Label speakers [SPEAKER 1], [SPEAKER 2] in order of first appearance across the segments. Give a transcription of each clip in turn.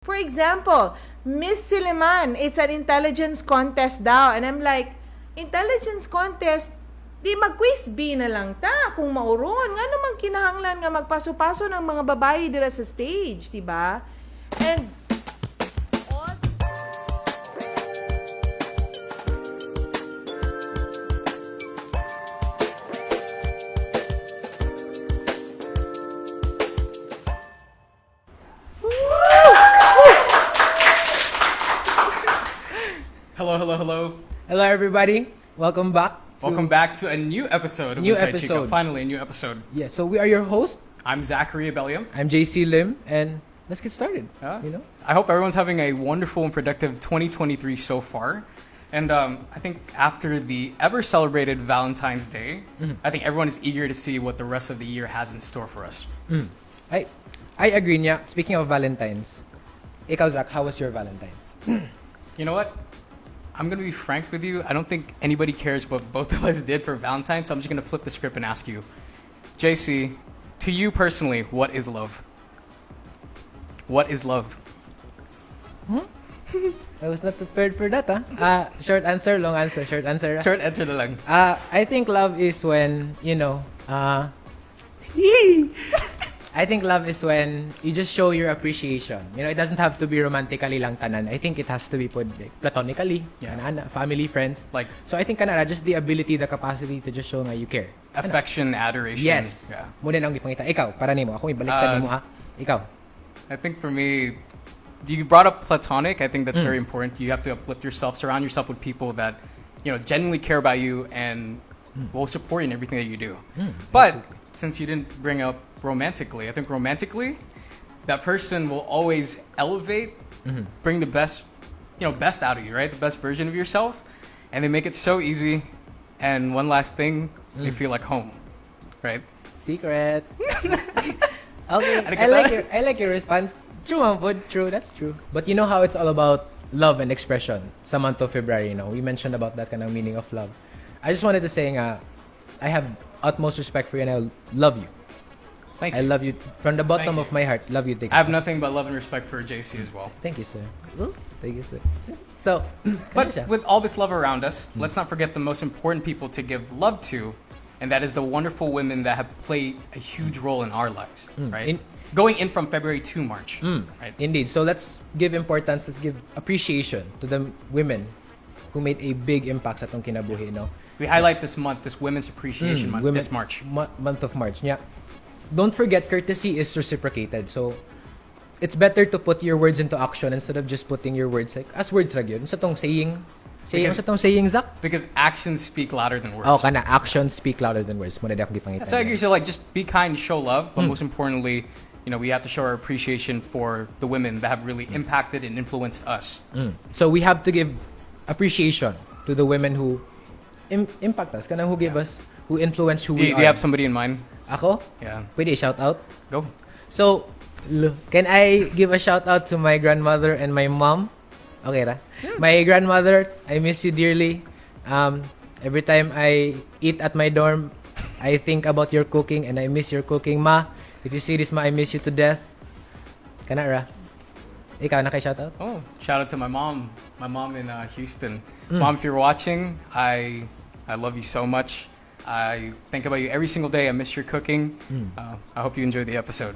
[SPEAKER 1] For example, Miss Silliman is an intelligence contest daw. And I'm like, intelligence contest, di mag-quiz B na lang ta kung mauron. Nga naman kinahanglan nga magpaso-paso ng mga babae dira sa stage, di ba? And
[SPEAKER 2] Hello.
[SPEAKER 3] Hello, everybody. Welcome back.
[SPEAKER 2] Welcome back to a new episode of UnPSYCHika. Finally, a new episode.
[SPEAKER 3] Yeah, so we are your host.
[SPEAKER 2] I'm 𝘂HIV𝗍𝗬𝗖𝗓𝗓.
[SPEAKER 3] I'm JC Lim, and let's get started.
[SPEAKER 2] I hope everyone's having a wonderful and productive 2023 so far. And I think after the ever-celebrated Valentine's Day, I think everyone is eager to see what the rest of the year has in store for us.
[SPEAKER 3] I agree niya. Speaking of Valentine's, ikaw, Zach, how was your Valentine's?
[SPEAKER 2] You know what? I'm going to be frank with you. I don't think anybody cares what both of us did for Valentine's, so I'm just going to flip the script and ask you. JC, to you personally, what is love? What is love?
[SPEAKER 3] I was not prepared for that, huh? Short answer, long answer. Short answer.
[SPEAKER 2] Short answer na lang.
[SPEAKER 3] I think love is when, I think love is when you just show your appreciation. It doesn't have to be romantically lang tanan. I think it has to be put like, platonically, family, friends. So I think kanara just the ability, the capacity to just show nga you care.
[SPEAKER 2] Affection, adoration.
[SPEAKER 3] Yes.
[SPEAKER 2] Yeah.
[SPEAKER 3] Muna nang ipangita. Ikaw, para nimo. Ako ibaliktad nimo, ha? Ikaw.
[SPEAKER 2] I think for me, you brought up platonic. I think that's very important. You have to uplift yourself, surround yourself with people that, genuinely care about you and will support you in everything that you do. But since you didn't bring up romantically, I think romantically, that person will always elevate, bring the best, best out of you, right? The best version of yourself, and they make it so easy. And one last thing, they feel like home, right?
[SPEAKER 3] Secret. Okay, I like your response. True, Ampod. True, that's true. But you know how it's all about love and expression sa month of February, we mentioned about that kind of meaning of love. I just wanted to say I have utmost respect for you and I love you.
[SPEAKER 2] Thank you.
[SPEAKER 3] I love you from the bottom of my heart. Love you.
[SPEAKER 2] I have nothing but love and respect for JC as well.
[SPEAKER 3] Thank you, sir. Thank you, sir. So,
[SPEAKER 2] but with all this love around us, let's not forget the most important people to give love to, and that is the wonderful women that have played a huge role in our lives, right? Going in from February to March, right?
[SPEAKER 3] Indeed. So let's give importance, let's give appreciation to the women who made a big impact sa atong kinabuhi,
[SPEAKER 2] We highlight this month, this Women's Appreciation Month, this March.
[SPEAKER 3] Month of March, yeah. Don't forget, courtesy is reciprocated. So, it's better to put your words into action instead of just putting your words as words ra gyud. Sa tong saying, Zach?
[SPEAKER 2] Because actions speak louder than words.
[SPEAKER 3] Oh, kana actions speak louder than words. Muna di ako gipangita.
[SPEAKER 2] So I agree. So just be kind, show love, but most importantly, we have to show our appreciation for the women that have really impacted and influenced us.
[SPEAKER 3] So we have to give appreciation to the women who impact us, who give us, who influence who we are.
[SPEAKER 2] Do you have somebody in mind?
[SPEAKER 3] Ako?
[SPEAKER 2] Yeah.
[SPEAKER 3] Pwede shout out?
[SPEAKER 2] Go.
[SPEAKER 3] So, can I give a shout out to my grandmother and my mom? Okay ra? Yeah. My grandmother, I miss you dearly. Every time I eat at my dorm, I think about your cooking and I miss your cooking. Ma, if you see this, Ma, I miss you to death. Kana ra? Ikaw, shout out?
[SPEAKER 2] Oh, shout out to my mom. My mom in Houston. Mom, if you're watching, I love you so much. I think about you every single day. I miss your cooking. I hope you enjoyed the episode.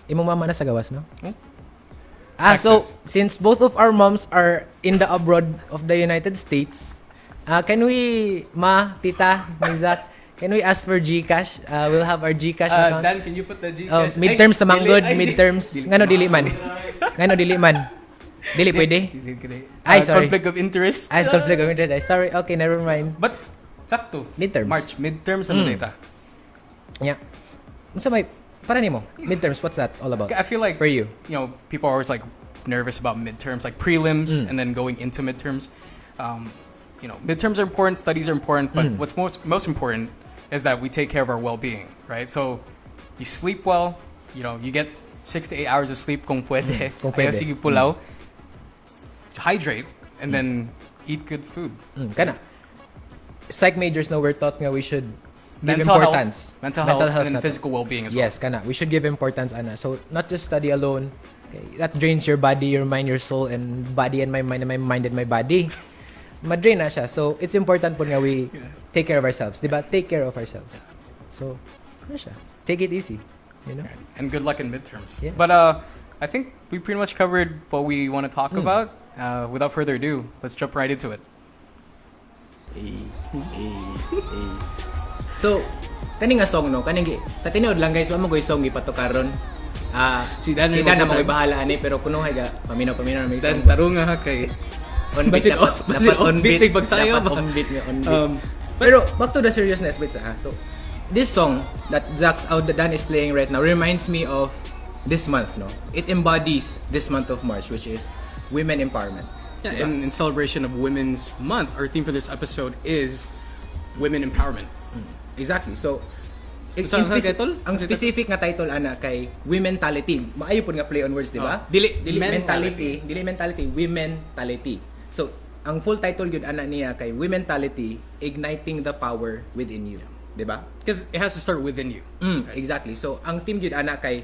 [SPEAKER 3] Imong mama na sa gawas, no?
[SPEAKER 2] Texas.
[SPEAKER 3] So since both of our moms are in the abroad of the United States, can we, Ma, Tita, Zach, can we ask for GCash? We'll have our GCash account.
[SPEAKER 2] Dan, can you put the GCash?
[SPEAKER 3] Midterms namang good. Midterms. Ngano dili man? Dili pwede? Ay, sorry.
[SPEAKER 2] Conflict of interest.
[SPEAKER 3] Conflict of interest. Sorry. Okay, never mind.
[SPEAKER 2] But, sakto.
[SPEAKER 3] Midterms.
[SPEAKER 2] March. Midterms na data.
[SPEAKER 3] Yeah. So may, para nimo, midterms, what's that all about?
[SPEAKER 2] I feel like,
[SPEAKER 3] for you,
[SPEAKER 2] people are always like nervous about midterms, like prelims and then going into midterms. Midterms are important, studies are important, but what's most important is that we take care of our well-being, right? So you sleep well, you get 6 to 8 hours of sleep kung pwede. Sige pulaw. Hydrate and then eat good food.
[SPEAKER 3] Kana. Psych majors we're taught nga we should give
[SPEAKER 2] mental
[SPEAKER 3] importance.
[SPEAKER 2] Health and then physical well-being as well.
[SPEAKER 3] Yes, kana. We should give importance ana. So not just study alone, Okay? That drains your body, your mind, your soul, and body and my mind, and my mind and my body. Madrain na siya. So, it's important po nga we take care of ourselves. Diba? Take care of ourselves. So, ano siya? Take it easy. You know?
[SPEAKER 2] And good luck in midterms.
[SPEAKER 3] Yeah.
[SPEAKER 2] But I think we pretty much covered what we want to talk about. Without further ado, let's jump right into it.
[SPEAKER 3] So, kani nga song no, sa tinuod lang guys, wa mo goy song gipato karon.
[SPEAKER 2] Si Dan
[SPEAKER 3] na mo bahala ani pero kuno ga paminaw na may
[SPEAKER 2] Dan
[SPEAKER 3] song.
[SPEAKER 2] tarong nga kay
[SPEAKER 3] On beat dapat on beat
[SPEAKER 2] bagsayo
[SPEAKER 3] dapat
[SPEAKER 2] ba?
[SPEAKER 3] on beat. Pero back to the seriousness bit sa so this song that Dan is playing right now reminds me of this month, no? It embodies this month of March, which is women empowerment.
[SPEAKER 2] Yeah, in celebration of Women's Month, our theme for this episode is women empowerment.
[SPEAKER 3] Exactly. So,
[SPEAKER 2] title?
[SPEAKER 3] Ang specific nga title ana kay WoMENTALITY. Maayo pud nga play on words, di ba?
[SPEAKER 2] Dili
[SPEAKER 3] mentality, WoMENTALITY. So, ang full title gyud ana niya kay WoMENTALITY, igniting the power within you, di ba?
[SPEAKER 2] Because it has to start within you.
[SPEAKER 3] Exactly. So, ang theme gyud ana kay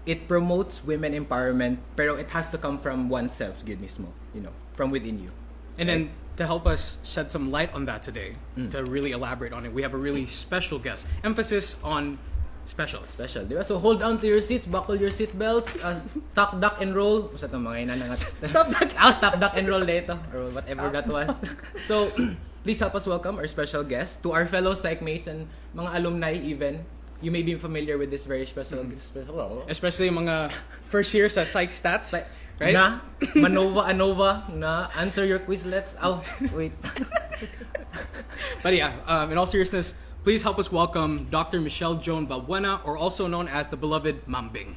[SPEAKER 3] it promotes women empowerment, pero it has to come from oneself gyud mismo, you know, from within you.
[SPEAKER 2] And then to help us shed some light on that today, to really elaborate on it, we have a really special guest. Emphasis on special.
[SPEAKER 3] Special, di ba? So hold on to your seats, buckle your seat belts, tuck, duck, and roll. Sa itong mga ina nga. Stop, duck, and roll dito. Or whatever that was. So, please help us welcome our special guest, to our fellow psychmates and mga alumni even. You may be familiar with this very special
[SPEAKER 2] Especially mga first year sa psych stats. Right?
[SPEAKER 3] Na, Anova, na answer your Quizlets. Oh, wait.
[SPEAKER 2] But yeah, in all seriousness, please help us welcome Dr. Michele Joan D, or also known as the beloved Mambing.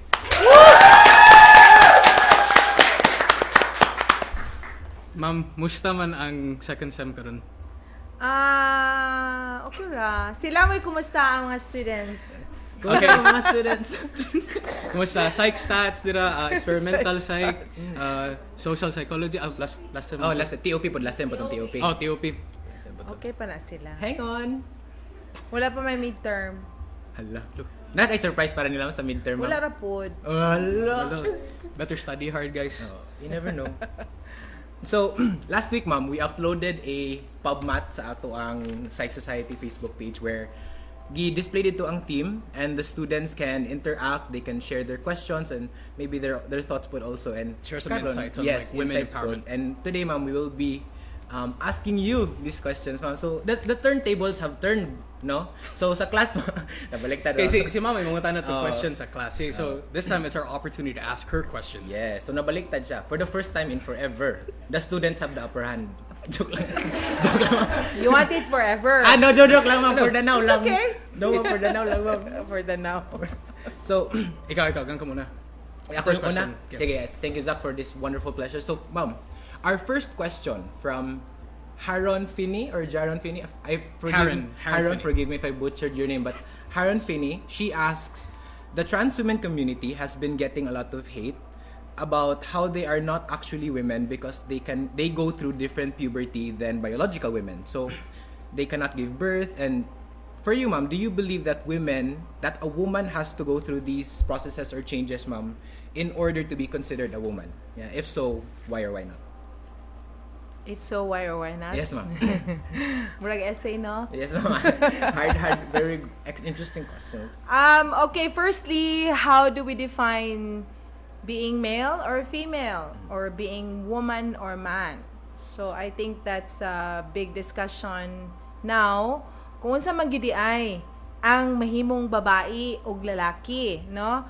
[SPEAKER 2] Ma'am, musta man ang second sem karon?
[SPEAKER 1] Okay ra. Sila mo'y kumusta ang mga students?
[SPEAKER 2] Okay.
[SPEAKER 3] Mga students.
[SPEAKER 2] Kumusta? Psych stats, dira, experimental psych, social psychology, last sem.
[SPEAKER 3] Oh, last TOP po, last sem po tong TOP.
[SPEAKER 2] Oh, TOP.
[SPEAKER 1] Okay pa na sila.
[SPEAKER 3] Hang on.
[SPEAKER 1] Wala pa may midterm.
[SPEAKER 3] Hala. Not ay surprise para nila sa midterm.
[SPEAKER 1] Wala ra pod.
[SPEAKER 3] Hala.
[SPEAKER 2] Better study hard, guys.
[SPEAKER 3] Oh, you never know. So, last week, ma'am, we uploaded a PubMat sa ato ang Psych Society Facebook page where gi-displayed ito ang theme and the students can interact, they can share their questions and maybe their thoughts put also and
[SPEAKER 2] share some insights on
[SPEAKER 3] yes,
[SPEAKER 2] like women
[SPEAKER 3] insights
[SPEAKER 2] empowerment.
[SPEAKER 3] And today, ma'am, we will be asking you these questions, ma'am. So, the turntables have turned, no? So, sa class, nabaliktad.
[SPEAKER 2] Okay, si Mama, may mga tanong to questions sa klase. So, this time, it's our opportunity to ask her questions.
[SPEAKER 3] Yeah, so nabaliktad siya. For the first time in forever, the students have the upper hand. Joke lang. Joke lang.
[SPEAKER 1] You want it forever.
[SPEAKER 3] No, joke lang, ma'am. For the now
[SPEAKER 1] It's
[SPEAKER 3] lang.
[SPEAKER 1] okay.
[SPEAKER 3] No, for the now lang, ma'am.
[SPEAKER 1] For the now.
[SPEAKER 3] So,
[SPEAKER 2] Ikaw, gang ka muna.
[SPEAKER 3] ako
[SPEAKER 2] First
[SPEAKER 3] una.
[SPEAKER 2] question.
[SPEAKER 3] Sige, thank you, Zach, for this wonderful pleasure. So, ma'am, our first question from Haron Finney or Jaron Finney.
[SPEAKER 2] Haron Finney.
[SPEAKER 3] Forgive me if I butchered your name, but Haron Finney, she asks, the trans women community has been getting a lot of hate about how they are not actually women because they go through different puberty than biological women. So they cannot give birth. And for you, ma'am, do you believe that a woman has to go through these processes or changes, ma'am, in order to be considered a woman? Yeah. If so, why or why not?
[SPEAKER 1] If so, why or why not?
[SPEAKER 3] Yes, ma'am.
[SPEAKER 1] Murag essay, no?
[SPEAKER 3] Yes, ma'am. Hard, very interesting questions.
[SPEAKER 1] Okay, firstly, how do we define being male or female? Or being woman or man? So, I think that's a big discussion now. Kung unsa man gyud ay ang mahimong babae ug lalaki, no?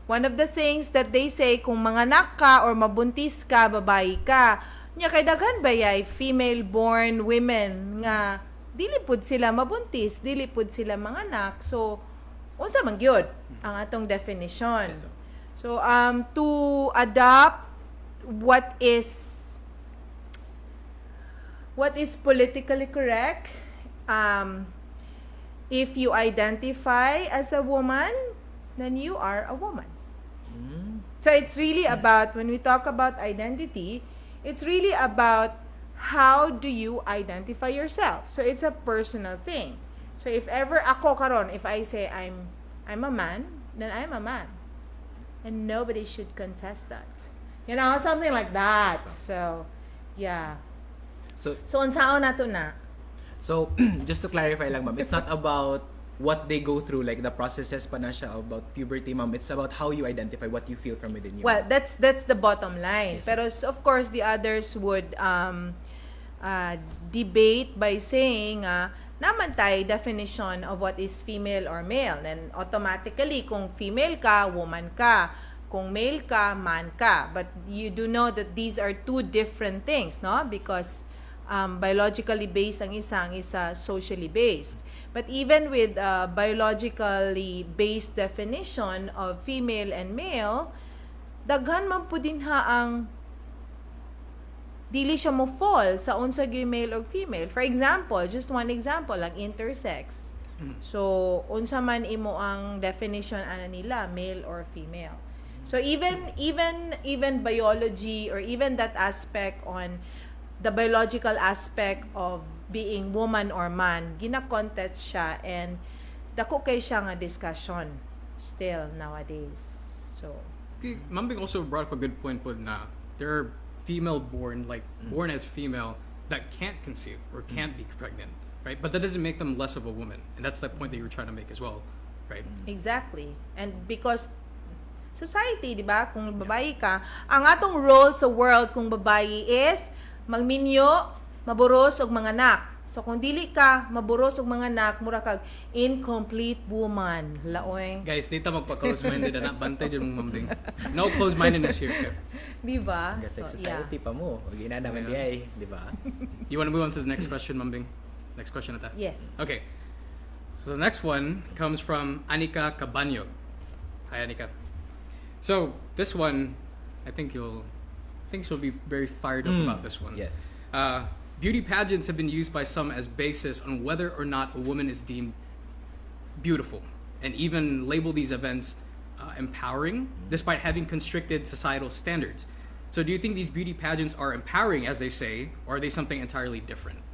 [SPEAKER 1] One of the things that they say, kung manganak ka or mabuntis ka, babae ka, nya kay daghan bayay female-born women nga dili pud sila mabuntis, dili pud sila manganak. So, unsa man gyud ang atong definition.
[SPEAKER 3] Yes,
[SPEAKER 1] So, to adopt what is politically correct, if you identify as a woman, then you are a woman. So it's really about, when we talk about identity, it's really about how do you identify yourself. So it's a personal thing. So if ever ako karon, if I say I'm a man, then I'm a man. and nobody should contest that. You know, something like that. So, yeah.
[SPEAKER 3] So,
[SPEAKER 1] So, unsaon na to na?
[SPEAKER 3] So, just to clarify lang, ma'am, it's not about what they go through, like the processes pa na siya about puberty, ma'am. It's about how you identify what you feel from within you.
[SPEAKER 1] Well, that's the bottom line.
[SPEAKER 3] Yes,
[SPEAKER 1] Pero of course, the others would debate by saying, naman tayo definition of what is female or male. Then automatically, kung female ka, woman ka. Kung male ka, man ka. But you do know that these are two different things, no? Because biologically based ang isa socially based. But even with biologically based definition of female and male, daghan man po din ang dili siya mo fall sa unsa gyud male or female. For example, just one example, ang intersex. So, unsa man imo ang definition ana nila, male or female. So even biology or even that aspect on the biological aspect of being woman or man, gina-contest siya and dako kay siya nga discussion still nowadays. So,
[SPEAKER 2] Mambing also brought up a good point po na there are female born, like born as female, that can't conceive or can't be pregnant, right? But that doesn't make them less of a woman. And that's the point that you were trying to make as well, right?
[SPEAKER 1] exactly. And because society, di ba, kung babae ka, ang atong role sa world kung babae is magminyo, maburos og mga anak. So kung dili ka maburos og mga anak, mura kag incomplete woman. Laoy.
[SPEAKER 2] Guys, dito magpa-close-minded na bantay dyan mong mambing. No close-mindedness here, okay?
[SPEAKER 1] Di ba?
[SPEAKER 3] Kasi
[SPEAKER 1] So,
[SPEAKER 3] society pa mo. Huwag na naman
[SPEAKER 2] Yeah.
[SPEAKER 3] di ba?
[SPEAKER 2] You want to move on to the next question, Mambing? Next question ata.
[SPEAKER 1] Yes.
[SPEAKER 2] Okay. So the next one comes from 𝘂ဖိ𝗣𝗬𝗬𝗖𝗛𝗂𝗂. Hi, Anika. So this one, I think you'll be very fired up about this one.
[SPEAKER 3] Yes.
[SPEAKER 2] Beauty pageants have been used by some as basis on whether or not a woman is deemed beautiful, and even label these events empowering, despite having constricted societal standards. So do you think these beauty pageants are empowering, as they say, or are they something entirely different?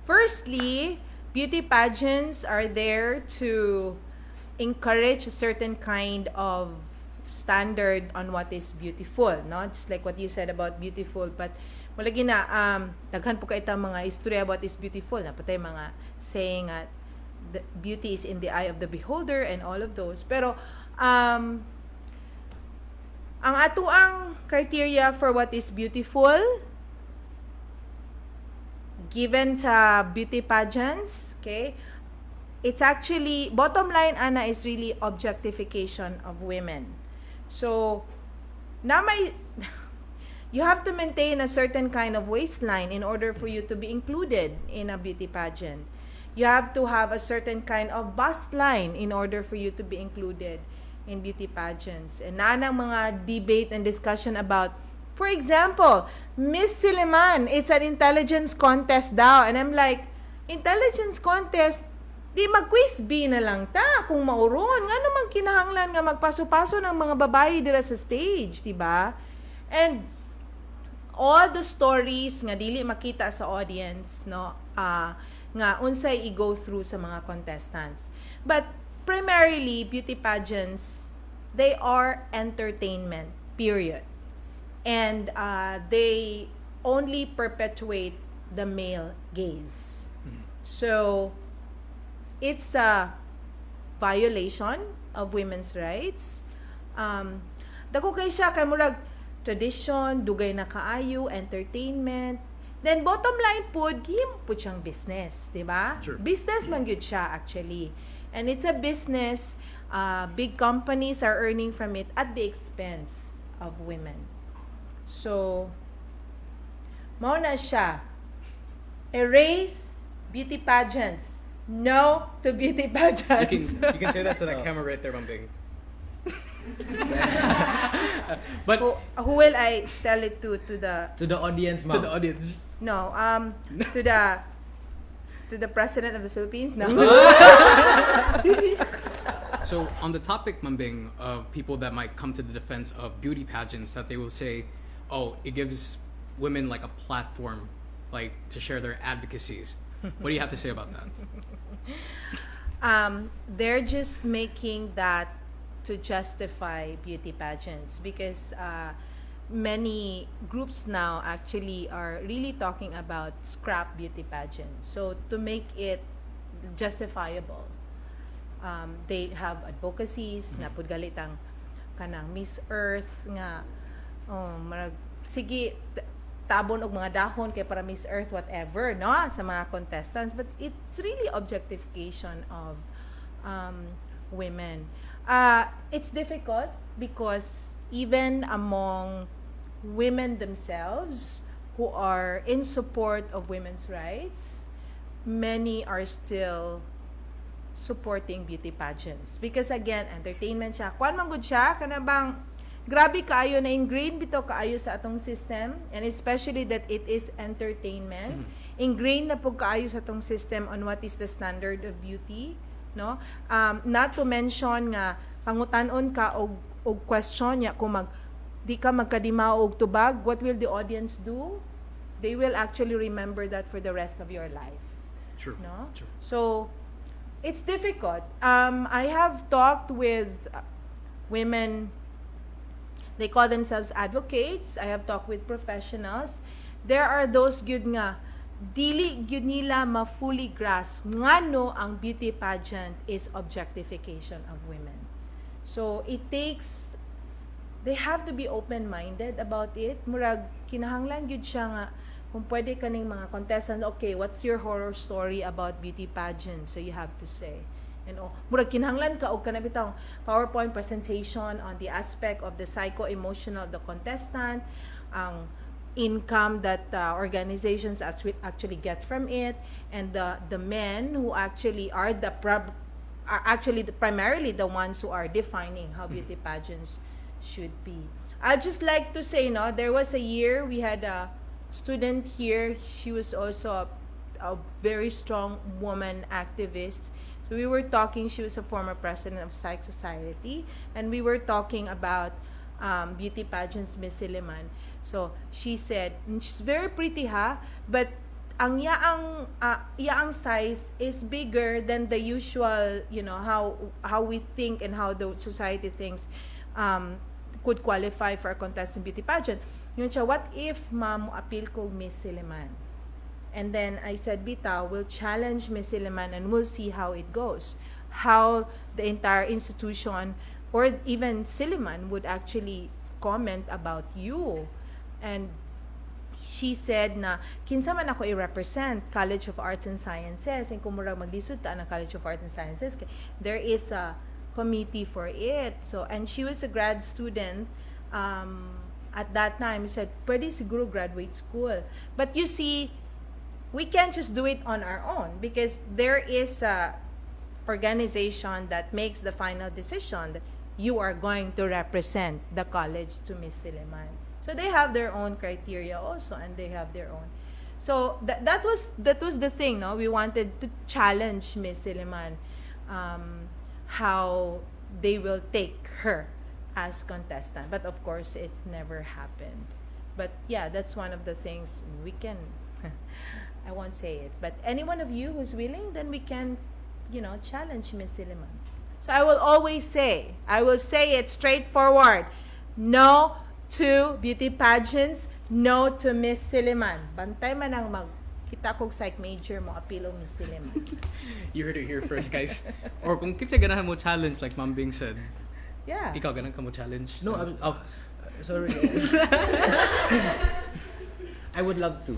[SPEAKER 1] Firstly, beauty pageants are there to encourage a certain kind of standard on what is beautiful, no? Just like what you said about beautiful, but wala gina daghan po kay ta mga istorya about is beautiful na patay mga saying that the beauty is in the eye of the beholder and all of those. Pero ang atuang criteria for what is beautiful given sa beauty pageants, okay? It's actually, bottom line, ana, is really objectification of women. So, you have to maintain a certain kind of waistline in order for you to be included in a beauty pageant. You have to have a certain kind of bust line in order for you to be included in beauty pageants. And nanang mga debate and discussion about, for example, Miss Silliman is an intelligence contest daw. And I'm like, intelligence contest, di mag-quiz B na lang ta kung mauron. Nga naman kinahanglan nga magpaso-paso ng mga babae dira sa stage, di ba? And all the stories nga dili makita sa audience, no, nga unsay i-go through sa mga contestants. But primarily, beauty pageants, they are entertainment, period. And they only perpetuate the male gaze. So, it's a violation of women's rights. Dako kay siya kay murag tradition, dugay na kaayo, entertainment. Then bottom line po, gihim po siyang business, di ba?
[SPEAKER 2] Sure.
[SPEAKER 1] Business man gyud siya actually. And it's a business, big companies are earning from it at the expense of women. So, mao na siya. Erase beauty pageants. No to beauty pageants.
[SPEAKER 2] You can say that to that camera right there, Mambing. But
[SPEAKER 1] who will I tell it to the
[SPEAKER 3] audience, ma'am.
[SPEAKER 2] to the audience,
[SPEAKER 1] no to the president of the Philippines? No.
[SPEAKER 2] so on the topic, Mambing, of people that might come to the defense of beauty pageants, that they will say, oh, it gives women like a platform, like to share their advocacies. What do you have to say about that?
[SPEAKER 1] They're just making that to justify beauty pageants because many groups now actually are really talking about scrap beauty pageants. So to make it justifiable, they have advocacies na pud galitang kanang Miss Earth nga marag sige tabon og mga dahon kay para Miss Earth whatever no sa mga contestants, but it's really objectification of women. It's difficult because even among women themselves who are in support of women's rights, many are still supporting beauty pageants because again entertainment siya kuan man gud siya kana bang grabe kaayo na ingrained bitaw kaayo sa atong system, and especially that it is entertainment. Ingrained na pug kaayo sa atong system on what is the standard of beauty, no? Not to mention nga pangutan-on ka og question nya kung di ka magkadimaw og tubag, what will the audience do? They will actually remember that for the rest of your life.
[SPEAKER 2] True.
[SPEAKER 1] No?
[SPEAKER 2] True.
[SPEAKER 1] So it's difficult. I have talked with women. They call themselves advocates. I have talked with professionals. There are those gyud nga dili gyud nila ma-fully grasp ngano ang beauty pageant is objectification of women. So it takes, they have to be open-minded about it. Murag kinahanglan gyud siya nga kung pwede kaning mga contestants, okay, what's your horror story about beauty pageants? So you have to say. And murag kinahanglan ka og kana bitang PowerPoint presentation on the aspect of the psycho-emotional of the contestant, ang income that organizations actually get from it, and the men who actually are primarily the ones who are defining how beauty pageants should be. I'd just like to say, no, there was a year we had a student here. She was also a very strong woman activist. So we were talking, she was a former president of Psych Society, and we were talking about beauty pageants, Miss Iliman. So she said, she's very pretty but ang yaang size is bigger than the usual, how we think and how the society thinks could qualify for a contestant beauty pageant. Yun siya, what if ma'am appeal ko Miss Iliman? And then I said, bitaw, we'll challenge Miss Iliman and we'll see how it goes. How the entire institution or even Siliman would actually comment about you. And she said na, kinsa man ako i-represent College of Arts and Sciences, and kung murag maglisod ta ng College of Arts and Sciences, there is a committee for it. So, and she was a grad student at that time. She said, pwede siguro graduate school. But you see, we can't just do it on our own because there is a organization that makes the final decision that you are going to represent the college to Miss Siliman. So they have their own criteria also, and they have their own. So that was the thing, no? We wanted to challenge Miss Siliman, how they will take her as contestant. But of course, it never happened. But yeah, that's one of the things we can. I won't say it, but any one of you who's willing, then we can, challenge Miss Siliman. So I will always say, it straightforward, no to beauty pageants, no to Miss Siliman. Bantay man ang kita kog psych major mo apilo Miss Siliman.
[SPEAKER 2] You heard it here first, guys. Or kung kitsa ganahan mo challenge, like Ma'am Bing said,
[SPEAKER 1] yeah.
[SPEAKER 2] Ikaw ganahan ka mo challenge?
[SPEAKER 3] No, sorry. I would love to.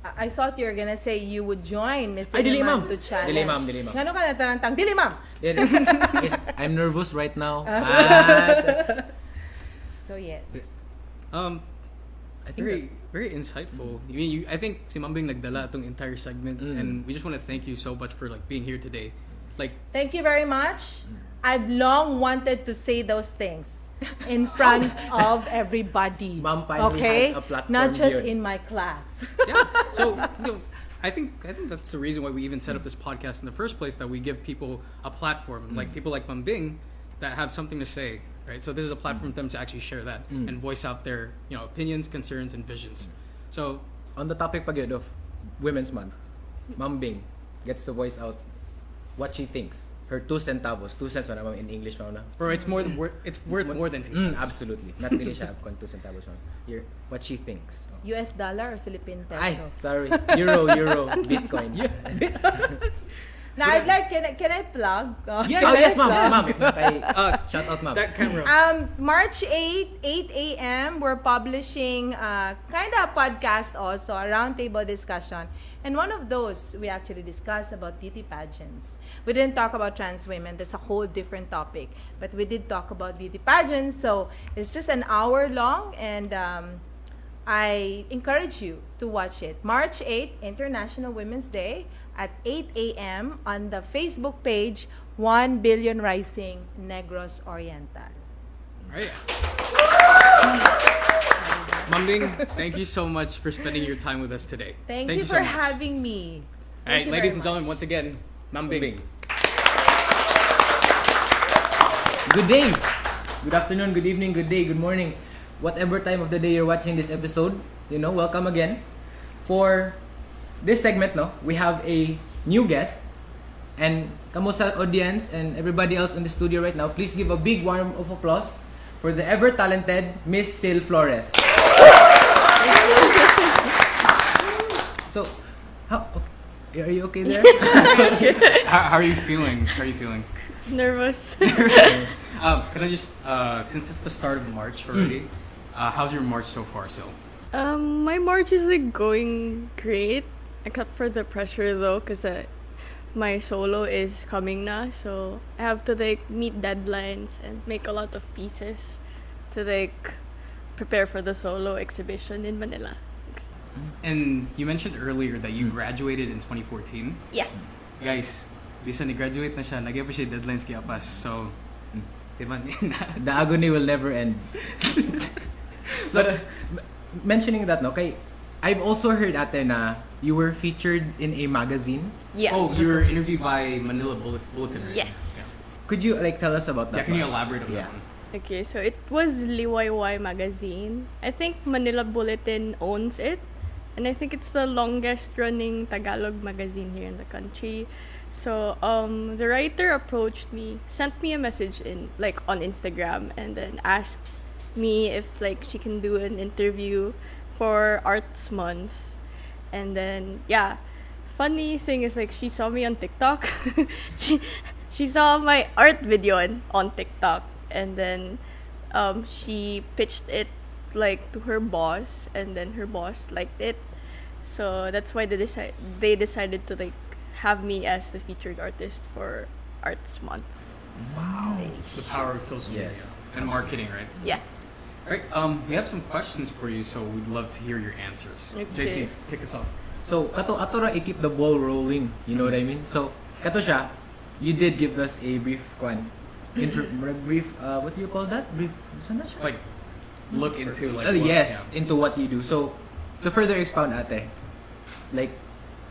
[SPEAKER 1] I thought you were gonna say you would join Miss
[SPEAKER 3] Ay, dili,
[SPEAKER 1] Siliman
[SPEAKER 3] ma'am.
[SPEAKER 1] to challenge.
[SPEAKER 3] Dili, ma'am.
[SPEAKER 1] Ngano ka natarantang? Dili, ma'am!
[SPEAKER 3] I'm nervous right now.
[SPEAKER 1] So yes.
[SPEAKER 3] I think
[SPEAKER 2] Very insightful. I think si Ma'am Bing nagdala itong entire segment, and we just want to thank you so much for being here today.
[SPEAKER 1] Thank you very much. I've long wanted to say those things in front of everybody.
[SPEAKER 3] Ma'am finally has a platform
[SPEAKER 1] not just
[SPEAKER 3] here.
[SPEAKER 1] in my class.
[SPEAKER 2] Yeah. So I think that's the reason why we even set up this podcast in the first place, that we give people a platform, like people like Ma'am Bing, that have something to say, right? So this is a platform for them to actually share that and voice out their opinions, concerns, and visions. So
[SPEAKER 3] on the topic pag of Women's Month, Ma'am Bing gets to voice out what she thinks, her 2 centavos. 2 cents na in English na.
[SPEAKER 2] Bro, it's worth more than 2 cents.
[SPEAKER 3] Absolutely. Not really siya kung 2 centavos na. What she thinks. Oh.
[SPEAKER 1] US dollar or Philippine peso?
[SPEAKER 3] Ay, sorry. Euro, Bitcoin.
[SPEAKER 1] Now, I'd like, can I plug?
[SPEAKER 3] Yes, ma'am. Shout out, ma'am.
[SPEAKER 2] That camera.
[SPEAKER 1] March 8 a.m., we're publishing kind of a podcast also, a roundtable discussion. And one of those, we actually discussed about beauty pageants. We didn't talk about trans women. That's a whole different topic. But we did talk about beauty pageants. So it's just an hour long, and I encourage you to watch it. March 8, International Women's Day, at 8 a.m. on the Facebook page, 1 Billion Rising Negros Oriental.
[SPEAKER 2] Right. Ma'am Ding, thank you so much for spending your time with us today.
[SPEAKER 1] Thank you for having me.
[SPEAKER 2] All right, ladies and gentlemen, once again, Ma'am Bing.
[SPEAKER 3] Good day, good afternoon, good evening, good day, good morning. Whatever time of the day you're watching this episode, welcome again. For this segment, we have a new guest. And kamusta audience and everybody else in the studio right now, please give a big round of applause for the ever-talented Miss Cil Flores. So, are you okay there?
[SPEAKER 2] How are you feeling?
[SPEAKER 4] Nervous.
[SPEAKER 2] Can I just, since it's the start of March already, how's your March so far, Sil?
[SPEAKER 4] My March is going great, except for the pressure though, because my solo is coming na, so I have to meet deadlines and make a lot of pieces to prepare for the solo exhibition in Manila.
[SPEAKER 2] And you mentioned earlier that you graduated in 2014.
[SPEAKER 4] Yeah.
[SPEAKER 2] Guys, bisa ni-graduate na siya, lagyan pa siya deadlines kaya pas. So, diba?
[SPEAKER 3] The agony will never end. So, mentioning that, I've also heard ate na you were featured in a magazine.
[SPEAKER 4] Yeah.
[SPEAKER 2] Oh, you were interviewed by Manila Bulletin, right?
[SPEAKER 4] Yes.
[SPEAKER 3] Could you tell us about that?
[SPEAKER 2] Yeah, can you elaborate on that one?
[SPEAKER 4] Okay, so it was 𝘂𝗚𝗚𝗬𝗖𝗓 magazine. I think Manila Bulletin owns it. And I think it's the longest running Tagalog magazine here in the country. So the writer approached me, sent me a message on Instagram, and then asked me if she can do an interview for Arts Month. And then funny thing is she saw me on TikTok. she saw my art video on TikTok, and then she pitched it to her boss, and then her boss liked it, so that's why they decided to have me as the featured artist for Arts Month.
[SPEAKER 2] Wow, the power of social media and marketing, right?
[SPEAKER 4] Yeah.
[SPEAKER 2] All right, we have some questions for you, so we'd love to hear your answers.
[SPEAKER 4] Okay.
[SPEAKER 2] JC, kick us off.
[SPEAKER 3] So, ato ra i-keep the ball rolling, you know what I mean? So, kato siya, you did give us a brief what do you call that? Brief, saan na siya?
[SPEAKER 2] Look into
[SPEAKER 3] yes, into what you do. So, to further expound ate,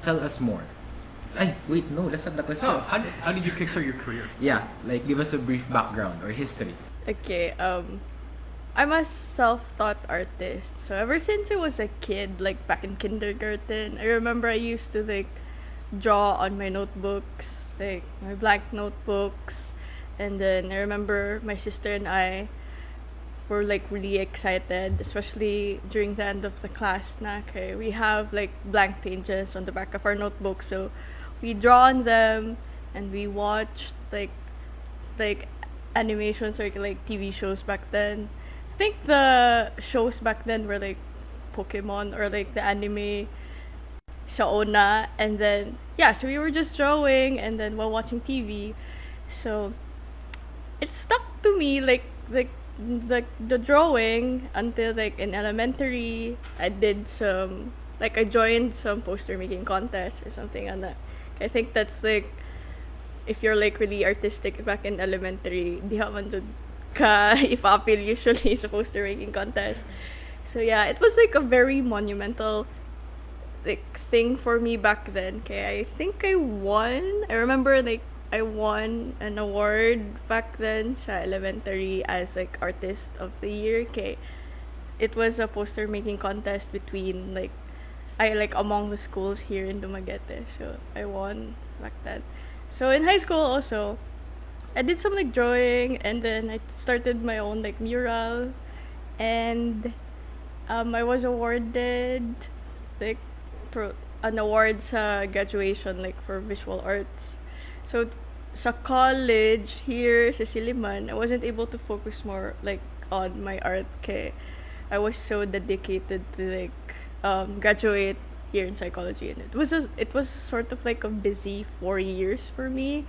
[SPEAKER 3] tell us more. Ay, wait, no, that's not the question.
[SPEAKER 2] So, how did you kickstart your career?
[SPEAKER 3] Yeah, give us a brief background or history.
[SPEAKER 4] Okay, I'm a self-taught artist. So ever since I was a kid, back in kindergarten, I remember I used to draw on my notebooks, my blank notebooks. And then I remember my sister and I were really excited, especially during the end of the class na, okay, we have blank pages on the back of our notebooks. So we draw on them and we watched animations or TV shows back then. I think the shows back then were Pokemon or the anime sa una, and then so we were just drawing and then while watching TV. So it stuck to me the drawing until in elementary I did some I joined some poster making contests or something on that. I think that's if you're really artistic back in elementary, di man jud ka ipapil usually sa poster making contest. So it was a very monumental thing for me back then. Okay, I think I won. I remember I won an award back then sa elementary as artist of the year. Okay, it was a poster making contest between among the schools here in Dumaguete. So I won back then. So in high school also, I did some like drawing, and then I started my own like mural, and I was awarded like an award sa graduation like for visual arts. So sa college here sa Siliman, I wasn't able to focus more like on my art kay I was so dedicated to like graduate here in psychology, and it was sort of like a busy 4 years for me.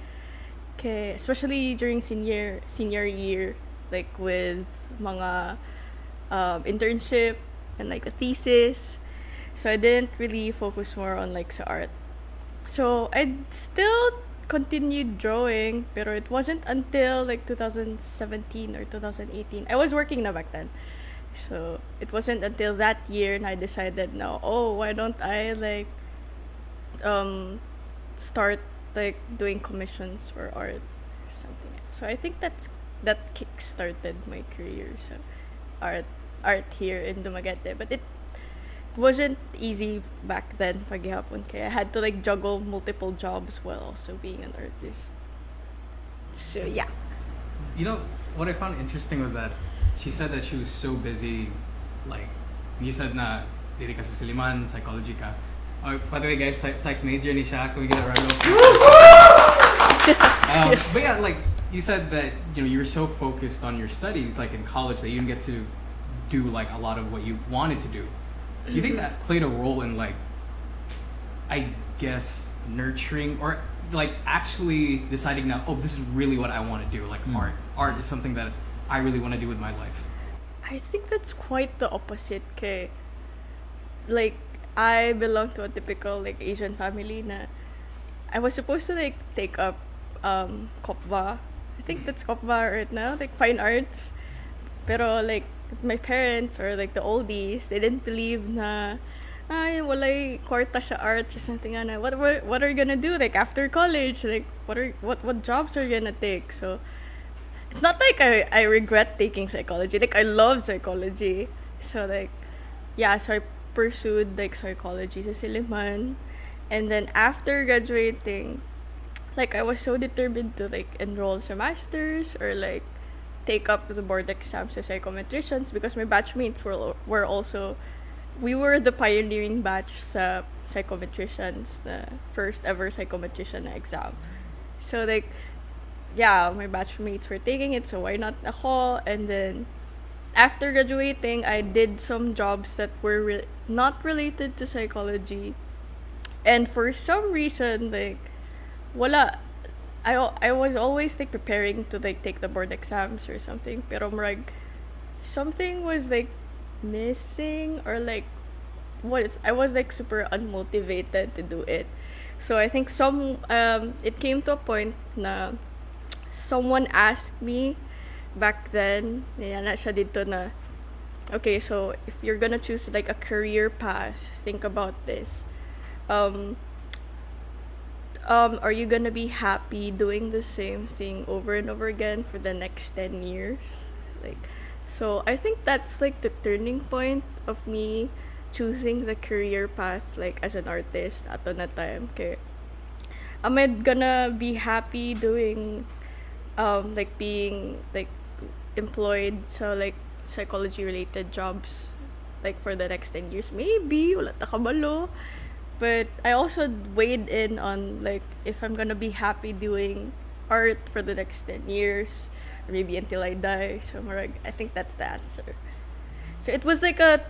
[SPEAKER 4] Okay, especially during senior year, like with mga internship and like a thesis. So I didn't really focus more on like sa art. So I still continued drawing, pero it wasn't until like 2017 or 2018. I was working na back then. So it wasn't until that year and I decided now, oh, why don't I like start like doing commissions for art or something. So I think that kick-started my career so art here in Dumaguete. But it wasn't easy back then paghihapon kaya I had to like juggle multiple jobs while also being an artist. So yeah.
[SPEAKER 2] You know, what I found interesting was that she said that she was so busy, like, you said na, diri ka sa Siliman, psychology ka. Oh, by the way guys, psych major ni siya, can we get a round of applause? But yeah, like, you said that, you know, you were so focused on your studies, like in college, that you didn't get to do like a lot of what you wanted to do. Do you think that played a role in like, I guess, nurturing or like actually deciding now, oh, this is really what I want to do, like art. Art is something that I really want to do with my life.
[SPEAKER 4] I think that's quite the opposite kay like I belong to a typical like Asian family na I was supposed to like take up 𝘂�𝗣𝗏. I think that's 𝘂�𝗏 right now, like fine arts. Pero like my parents or like the oldies, they didn't believe na ay walay kwarta sa arts or something na. What are you gonna do like after college? Like what jobs are you gonna take? So it's not like I regret taking psychology. Like I love psychology. So like yeah, so I pursued like psychology sa Siliman. And then after graduating, like I was so determined to like enroll sa masters or like take up the board exams as psychometricians because my batchmates were also, we were the pioneering batch sa psychometricians, the first ever psychometrician exam. So like yeah, my batchmates were taking it, so why not ako? And then after graduating, I did some jobs that were not related to psychology, and for some reason like wala. I was always like preparing to like take the board exams or something, pero marag something was like missing or like I was like super unmotivated to do it. So I think it came to a point na someone asked me back then, na siya dito na, okay, so if you're gonna choose like a career path, think about this. Are you gonna be happy doing the same thing over and over again for the next 10 years? Like, so I think that's like the turning point of me choosing the career path like as an artist ato na time. Okay, am I gonna be happy doing like being like employed so like psychology related jobs like for the next 10 years? Maybe wala ta kabalo. But I also weighed in on like if I'm gonna be happy doing art for the next 10 years or maybe until I die. So I think that's the answer. So it was like a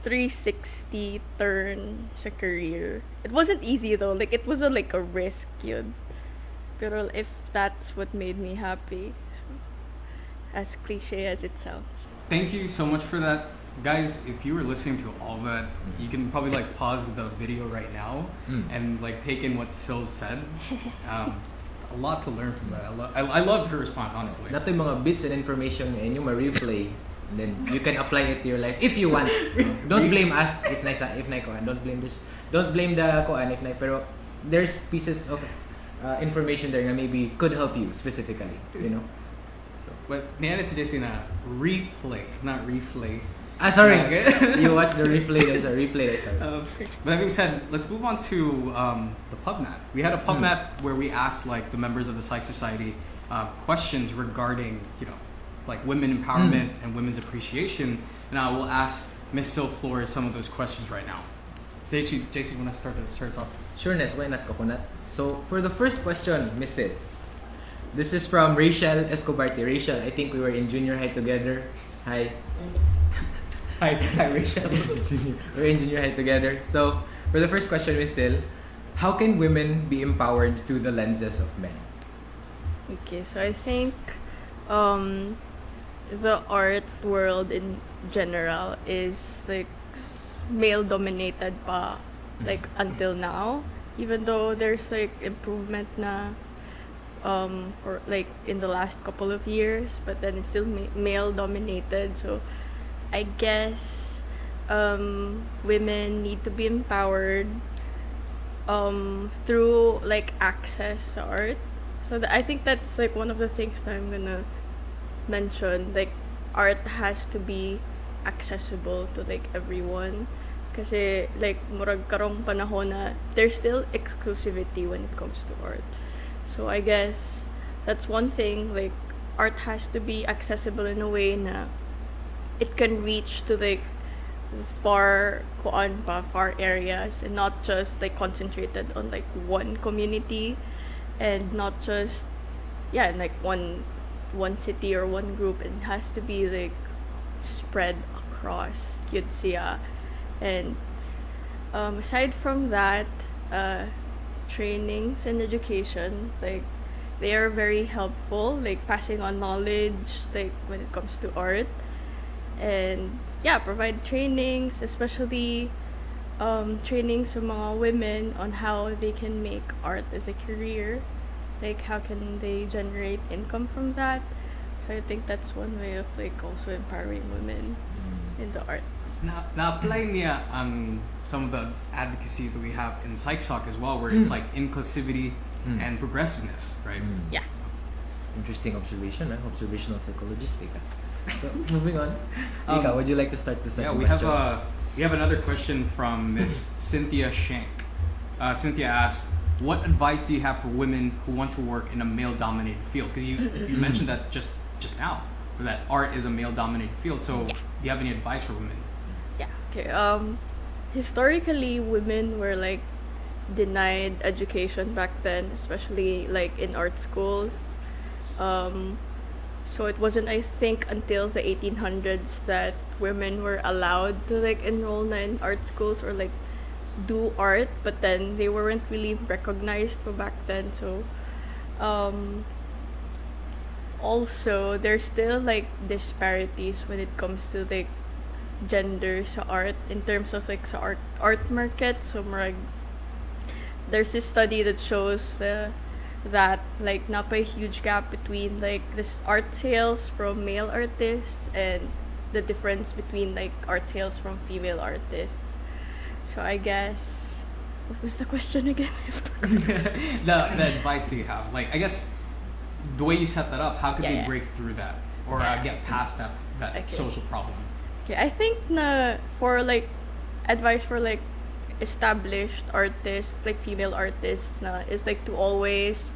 [SPEAKER 4] 360 turn sa career. It wasn't easy though. Like it was like a risk yun. Pero if that's what made me happy, so, as cliche as it sounds.
[SPEAKER 2] Thank you so much for that. Guys, if you were listening to all that, you can probably like pause the video right now and like take in what Cil said. A lot to learn from that. I loved her response, honestly.
[SPEAKER 3] Nato yung mga bits and information and yung ma-replay, and then you can apply it to your life if you want. Don't blame us if na koan. Don't blame the koan if na, pero there's pieces of information there that maybe could help you specifically, you know. So,
[SPEAKER 2] but Niana suggesting a replay, not reflay.
[SPEAKER 3] Sorry.
[SPEAKER 2] Okay.
[SPEAKER 3] You watched the replay. There's a replay. Sorry.
[SPEAKER 2] But that being said, let's move on to the PubMat. We had a PubMat where we asked like the members of the Psych Society questions regarding, like women empowerment and women's appreciation. And I will ask Miss Cil Flores some of those questions right now. So, JC, want to start us off?
[SPEAKER 3] Sure, Nes, why not, Coconut? So, for the first question, Miss Sid, this is from 𝘂ဖိ𝗻𝗬𝗖𝗛𝗂𝗓𝗂. Rachel, I think we were in junior high together. Hi. Hi, Rachel. We're in junior high together. So, for the first question, Miss Sil, how can women be empowered through the lenses of men?
[SPEAKER 4] Okay, so I think the art world in general is like male dominated pa, like until now, even though there's like improvement na for like in the last couple of years, but then it's still male dominated. So I guess women need to be empowered through like access to art. So I think that's like one of the things that I'm gonna mention. Like art has to be accessible to like everyone. Kasi like murag karong panahon na there's still exclusivity when it comes to art. So I guess that's one thing. Like art has to be accessible in a way na it can reach to like far areas and not just like concentrated on like one community and not just like one city or one group. It has to be like spread across 𝘂ဖိ𝗻𝗬𝗖𝗛𝗂. And aside from that, trainings and education, like they are very helpful, like passing on knowledge like when it comes to art. And provide trainings, especially trainings for mga women on how they can make art as a career, like how can they generate income from that. So I think that's one way of like also empowering women in the arts.
[SPEAKER 2] Na-apply niya some of the advocacies that we have in PsychSoc as well, where it's like inclusivity and progressiveness, right?
[SPEAKER 4] Yeah.
[SPEAKER 3] Interesting observation, observational psychologist. So, moving on. Ika, would you like to start the second question?
[SPEAKER 2] We have another question from Miss Cynthia Shank. Cynthia asks, what advice do you have for women who want to work in a male-dominated field? Because you mentioned that just now, that art is a male-dominated field. So, do you have any advice for women?
[SPEAKER 4] Yeah. Okay. Historically, women were like denied education back then, especially like in art schools. So it wasn't, I think, until the 1800s that women were allowed to like enroll in art schools or like do art, but then they weren't really recognized for back then. So also there's still like disparities when it comes to like gender sa art in terms of like sa art market. So there's this study that shows that like napa a huge gap between like this art sales from male artists and the difference between like art sales from female artists. So I guess what was the question again?
[SPEAKER 2] the advice that you have, like I guess the way you set that up, how could they break through that or get past that social problem?
[SPEAKER 4] Okay, I think for like advice for like established artists, like female artists, is like to always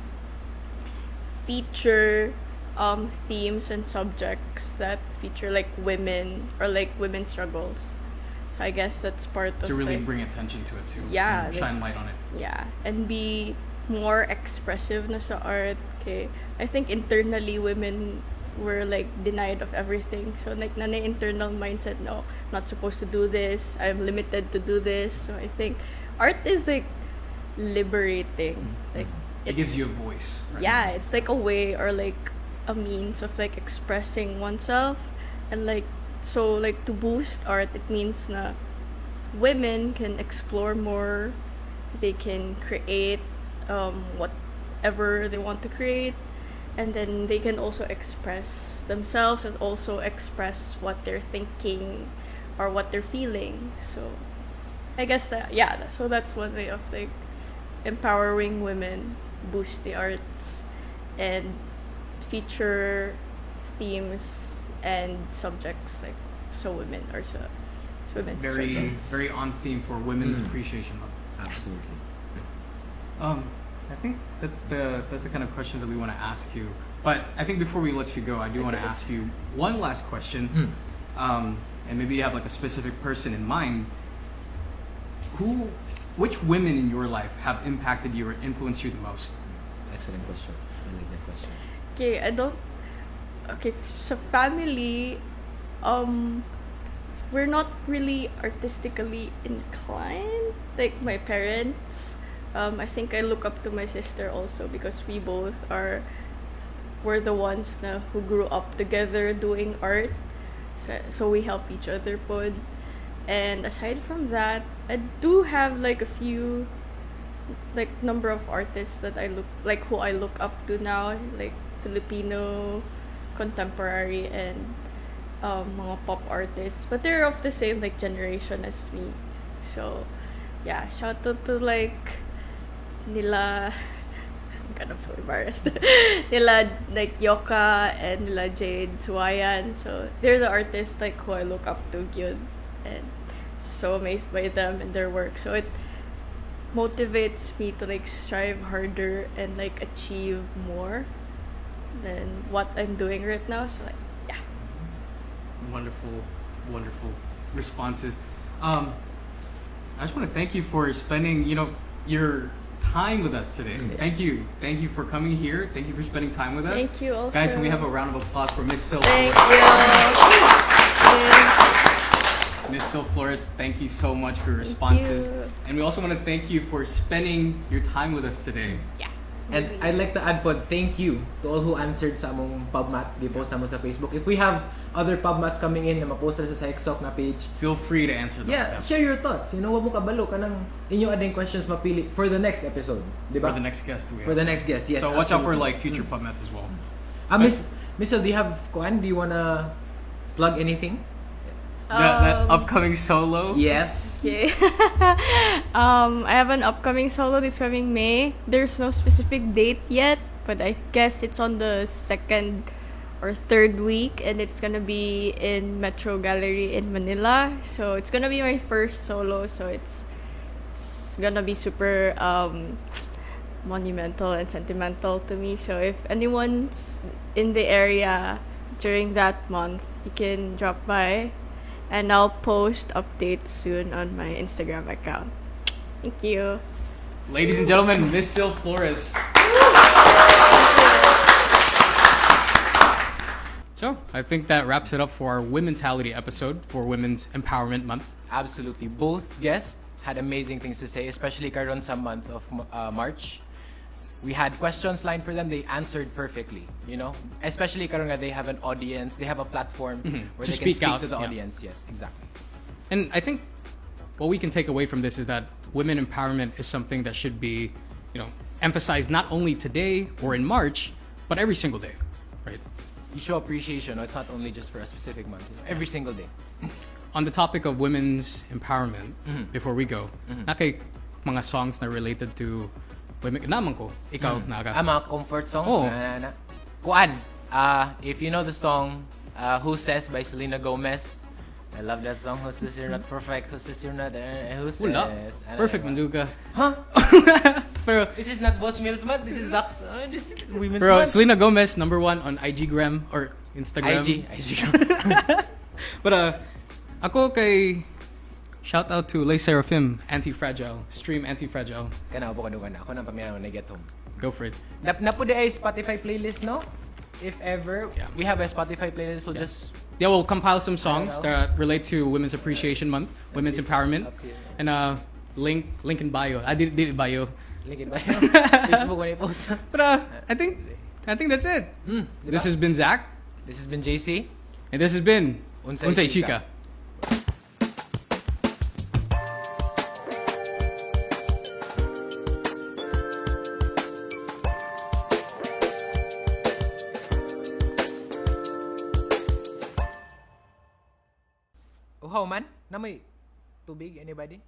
[SPEAKER 4] feature themes and subjects that feature like women or like women's struggles. So I guess that's part of
[SPEAKER 2] to really
[SPEAKER 4] like,
[SPEAKER 2] bring attention to it too.
[SPEAKER 4] Yeah,
[SPEAKER 2] and shine light on it.
[SPEAKER 4] Yeah, and be more expressive na sa art. Okay, I think internally women were like denied of everything. So like na internal mindset, no, I'm not supposed to do this. I'm limited to do this. So I think art is like liberating. Like
[SPEAKER 2] it gives you a voice. Right?
[SPEAKER 4] Yeah, it's like a way or like a means of like expressing oneself, and like so like to boost art, it means na women can explore more. They can create whatever they want to create. And then they can also express themselves and also express what they're thinking or what they're feeling. So I guess so that's one way of like empowering women, boost the arts, and feature themes and subjects like women or women's
[SPEAKER 2] very on theme for women's appreciation of it.
[SPEAKER 3] Absolutely.
[SPEAKER 2] I think that's the kind of questions that we want to ask you. But I think before we let you go, I do want to ask you one last question. And maybe you have like a specific person in mind. Which women in your life have impacted you or influenced you the most?
[SPEAKER 3] Excellent question. I like that question.
[SPEAKER 4] Okay, so family, we're not really artistically inclined. Like my parents, I think I look up to my sister also because we're the ones who grew up together doing art. So we help each other pod. And aside from that, I do have like a few number of artists that who I look up to now, like Filipino, contemporary, and mga pop artists. But they're of the same like generation as me. So yeah, shout out to like nila. God, I'm so embarrassed. Nila like Yoka and nila Jade Suwayan. So they're the artists like who I look up to, yun. And so amazed by them and their work. So it motivates me to like strive harder and like achieve more than what I'm doing right now. So like, yeah.
[SPEAKER 2] Wonderful responses. I just want to thank you for spending, your time with us today. Thank you for coming here. Thank you for spending time with us.
[SPEAKER 4] Thank you also.
[SPEAKER 2] Guys, can we have a round of applause for Miss Cil?
[SPEAKER 4] Thank you.
[SPEAKER 2] Miss Cil Flores, thank you so much for your responses. And we also want to thank you for spending your time with us today.
[SPEAKER 4] Yeah.
[SPEAKER 3] And I'd like to add po, thank you to all who answered sa among PubMat. Di-post namo sa Facebook. If we have other PubMats coming in na ma-post sa PsychSoc na page,
[SPEAKER 2] feel free to answer them.
[SPEAKER 3] yeah, share your thoughts. Wag mo kabalo kanang inyo ading questions mapili for the next episode, di ba?
[SPEAKER 2] For the next guest we have.
[SPEAKER 3] For the next guest, yes.
[SPEAKER 2] So watch out for
[SPEAKER 3] absolutely.
[SPEAKER 2] like future PubMats as well.
[SPEAKER 3] Miss Cil, do you have Kuan? Do you wanna plug anything?
[SPEAKER 2] That upcoming solo.
[SPEAKER 3] Yes.
[SPEAKER 4] Okay. I have an upcoming solo this coming May. There's no specific date yet, but I guess it's on the 2nd or 3rd week, and it's gonna be in Metro Gallery in Manila. So it's gonna be my first solo, so it's gonna be super monumental and sentimental to me. So if anyone's in the area during that month, you can drop by. And I'll post updates soon on my Instagram account. Thank you.
[SPEAKER 2] Ladies and gentlemen, Miss Cil Flores. So, I think that wraps it up for our WoMENTALITY episode for Women's Empowerment Month.
[SPEAKER 3] Absolutely. Both guests had amazing things to say, especially karon sa month of March. We had questions lined for them. They answered perfectly, Especially karon nga they have an audience. They have a platform where
[SPEAKER 2] To
[SPEAKER 3] they can
[SPEAKER 2] speak
[SPEAKER 3] speak
[SPEAKER 2] out,
[SPEAKER 3] to the
[SPEAKER 2] yeah.
[SPEAKER 3] audience. Yes, exactly.
[SPEAKER 2] And I think what we can take away from this is that women empowerment is something that should be, emphasized not only today or in March, but every single day, right?
[SPEAKER 3] You show appreciation. It's not only just for a specific month. Every single day.
[SPEAKER 2] On the topic of women's empowerment, before we go, na kay mga songs na related to women, naman ko, ikaw, naga.
[SPEAKER 3] Mga comfort song.
[SPEAKER 2] Oh.
[SPEAKER 3] Kuan. If you know the song Who Says by Selena Gomez. I love that song. Who says you're not perfect? Who says you're not who says?
[SPEAKER 2] Wala. Perfect, Manduka.
[SPEAKER 3] Huh?
[SPEAKER 2] Pero,
[SPEAKER 3] This is not Boss Mills month. This is Zach's. This is Women's
[SPEAKER 2] pero
[SPEAKER 3] month.
[SPEAKER 2] Selena Gomez, #1 on IGgram or Instagram.
[SPEAKER 3] IG.
[SPEAKER 2] But ako kay shout out to Le Seraphim, Anti-Fragile. Stream Anti-Fragile.
[SPEAKER 3] Kana po kadugan na. Ako nang pamilya na get home.
[SPEAKER 2] Go for it.
[SPEAKER 3] Napo ay Spotify playlist, no? If ever,
[SPEAKER 2] Yeah.
[SPEAKER 3] we have a Spotify playlist. We'll just
[SPEAKER 2] Yeah, we'll compile some songs that relate to Women's Appreciation Month, Women's Empowerment, and link in bio. I did bio.
[SPEAKER 3] link it by Facebook when I post.
[SPEAKER 2] But I think that's it. This has been Zach,
[SPEAKER 3] This has been JC.
[SPEAKER 2] and this has been
[SPEAKER 3] UnPSYCHika. Uhaw man? Namoy tubig? Anybody?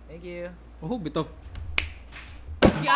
[SPEAKER 3] Thank you.
[SPEAKER 2] Oh, bito.
[SPEAKER 3] Yeah.